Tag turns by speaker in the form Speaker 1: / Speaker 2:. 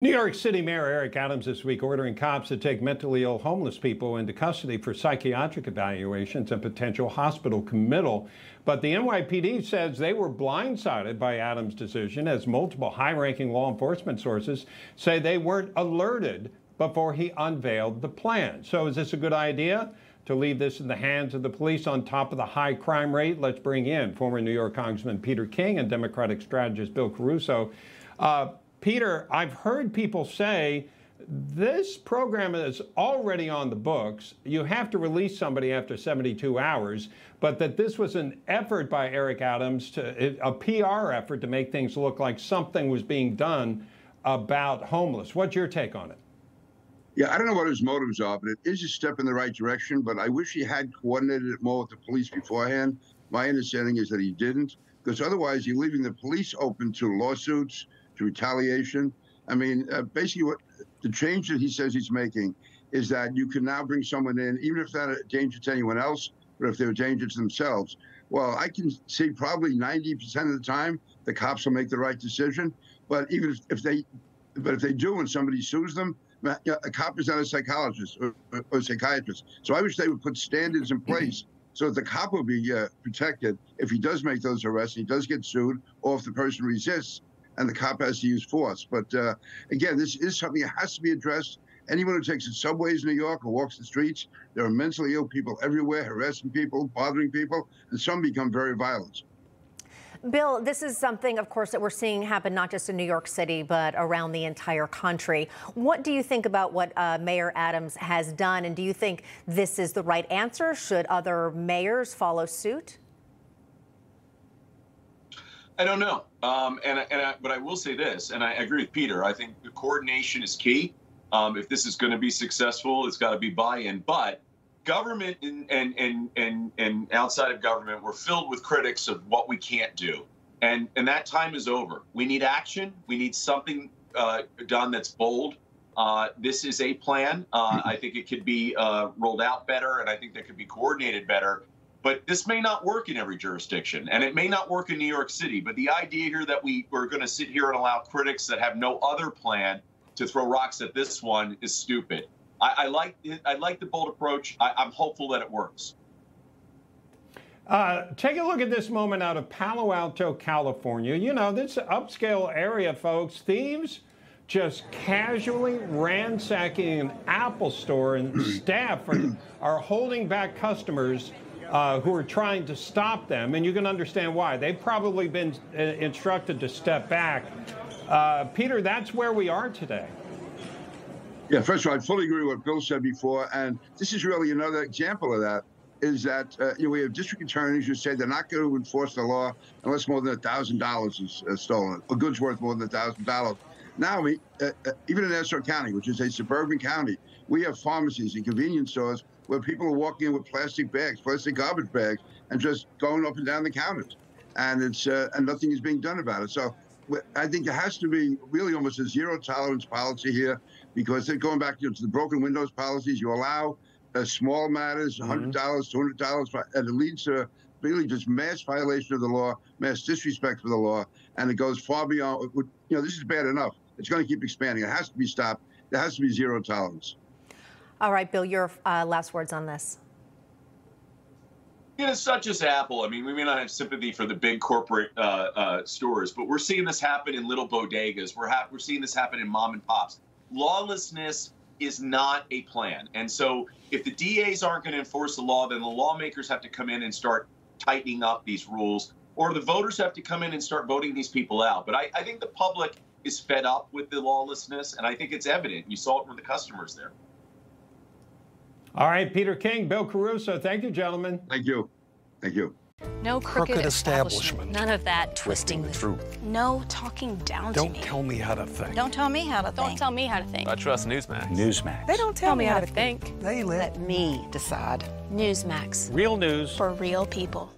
Speaker 1: New York City Mayor Eric Adams this week ordering cops to take mentally ill homeless people into custody for psychiatric evaluations and potential hospital committal. But the NYPD says they were blindsided by Adams' decision, as multiple high-ranking law enforcement sources say they weren't alerted before he unveiled the plan. So is this a good idea to leave this in the hands of the police on top of the high crime rate? Let's bring in former New York Congressman Peter King and Democratic strategist Bill Caruso. Peter, I've heard people say this program is already on the books. You have to release somebody after 72 hours, but that this was an effort by Eric Adams, a PR effort to make things look like something was being done about homeless. What's your take on it?
Speaker 2: Yeah, I don't know what his motives are, but it is a step in the right direction. But I wish he had coordinated it more with the police beforehand. My understanding is that he didn't, because otherwise you're leaving the police open to lawsuits, to retaliation. I mean, basically what the change that he says he's making is that you can now bring someone in, even if they're not a danger to anyone else, but if they're a danger to themselves. Well, I can see probably 90% of the time the cops will make the right decision. But even if they do and somebody sues them, a cop is not a psychologist or a psychiatrist. So I wish they would put standards in place so that the cop will be protected if he does make those arrests, he does get sued, or if the person resists and the cop has to use force. But again, this is something that has to be addressed. Anyone who takes the subways in New York or walks the streets, there are mentally ill people everywhere, harassing people, bothering people, and some become very violent.
Speaker 3: Bill, this is something, of course, that we're seeing happen not just in New York City, but around the entire country. What do you think about what Mayor Adams has done, and do you think this is the right answer? Should other mayors follow suit?
Speaker 4: I don't know. But I will say this, and I agree with Peter. I think the coordination is key. If this is going to be successful, it's got to be buy-in. But government and outside of government, we're filled with critics of what we can't do. And that time is over. We need action. We need something done that's bold. This is a plan. I think it could be rolled out better, and I think that could be coordinated better. But this may not work in every jurisdiction, and it may not work in New York City. But the idea here that we're going to sit here and allow critics that have no other plan to throw rocks at this one is stupid. I like the bold approach. I'm hopeful that it works.
Speaker 1: Take a look at this moment out of Palo Alto, California. You know, this upscale area, folks. Thieves just casually ransacking an Apple store, and staff are holding back customers who are trying to stop them, and you can understand why. They've probably been instructed to step back. Peter, that's where we are today.
Speaker 2: Yeah, first of all, I fully agree with what Bill said before, and this is really another example of that, is that we have district attorneys who say they're not going to enforce the law unless more than $1,000 is stolen, or goods worth more than $1,000. Now, even in Nassau County, which is a suburban county, we have pharmacies and convenience stores where people are walking in with plastic bags, plastic garbage bags, and just going up and down the counters, and and nothing is being done about it. So I think there has to be really almost a zero tolerance policy here, because they're going back to the broken windows policies. You allow small matters, $100, $200, and it leads to really just mass violation of the law, mass disrespect for the law, and it goes far beyond. This is bad enough. It's going to keep expanding. It has to be stopped. There has to be zero tolerance.
Speaker 3: All right, Bill, your last words on this.
Speaker 4: It's not just Apple. I mean, we may not have sympathy for the big corporate stores, but we're seeing this happen in little bodegas. We're seeing this happen in mom and pops. Lawlessness is not a plan. And so if the DAs aren't going to enforce the law, then the lawmakers have to come in and start tightening up these rules, or the voters have to come in and start voting these people out. But I think the public is fed up with the lawlessness, and I think it's evident. You saw it from the customers there.
Speaker 1: All right, Peter King, Bill Caruso, thank you, gentlemen.
Speaker 2: Thank you. Thank you.
Speaker 5: No crooked establishment.
Speaker 6: None of that twisting the truth. No talking down to me.
Speaker 5: Don't tell me how to think.
Speaker 6: Don't tell me how to think.
Speaker 7: Don't tell me how to think.
Speaker 8: I trust Newsmax.
Speaker 5: Newsmax.
Speaker 7: They don't tell me how to think.
Speaker 5: They let me decide.
Speaker 6: Newsmax.
Speaker 1: Real news
Speaker 6: for real people.